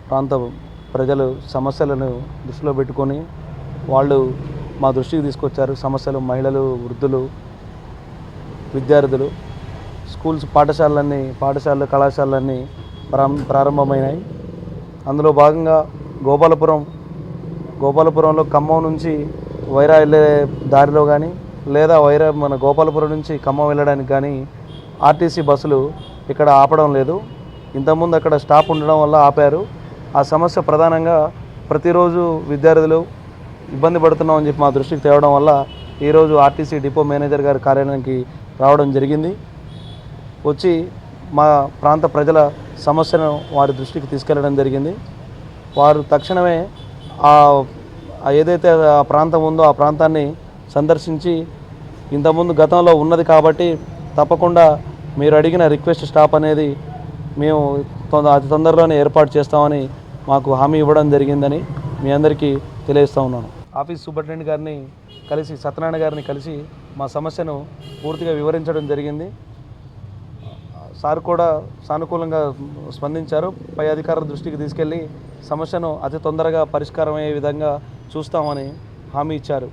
ప్రాంత ప్రజలు సమస్యలను దృష్టిలో పెట్టుకొని వాళ్ళు మా దృష్టికి తీసుకొచ్చారు. సమస్యలు మహిళలు, వృద్ధులు, విద్యార్థులు, పాఠశాలలు, కళాశాలన్నీ ప్రారంభమైనాయి. అందులో భాగంగా గోపాలపురంలో ఖమ్మం నుంచి వైరా వెళ్ళే దారిలో కానీ లేదా మన గోపాలపురం నుంచి ఖమ్మం వెళ్ళడానికి కానీ ఆర్టీసీ బస్సులు ఇక్కడ ఆపడం లేదు. ఇంతకుముందు అక్కడ స్టాప్ ఉండడం వల్ల ఆపారు. ఆ సమస్య ప్రధానంగా ప్రతిరోజు విద్యార్థులు ఇబ్బంది పడుతున్నామని చెప్పి మా దృష్టికి తేవడం వల్ల ఈరోజు ఆర్టీసీ డిపో మేనేజర్ గారి కార్యాలయానికి రావడం జరిగింది. వచ్చి మా ప్రాంత ప్రజల సమస్యను వారి దృష్టికి తీసుకెళ్లడం జరిగింది. వారు తక్షణమే ఏదైతే ఆ ప్రాంతం ఉందో ఆ ప్రాంతాన్ని సందర్శించి ఇంతకుముందు గతంలో ఉన్నది కాబట్టి తప్పకుండా మీరు అడిగిన రిక్వెస్ట్ స్టాప్ అనేది మేము అతి తొందరలోనే ఏర్పాటు చేస్తామని మాకు హామీ ఇవ్వడం జరిగిందని మీ అందరికీ తెలియజేస్తూ ఉన్నాను. ఆఫీస్ సూపరింటెండెంట్ గారిని కలిసి సత్యనారాయణ గారిని కలిసి మా సమస్యను పూర్తిగా వివరించడం జరిగింది. సార్ కూడా సానుకూలంగా స్పందించారు. పై అధికారుల దృష్టికి తీసుకెళ్ళి సమస్యను అతి తొందరగా పరిష్కారం అయ్యే విధంగా చూస్తామని హామీ ఇచ్చారు.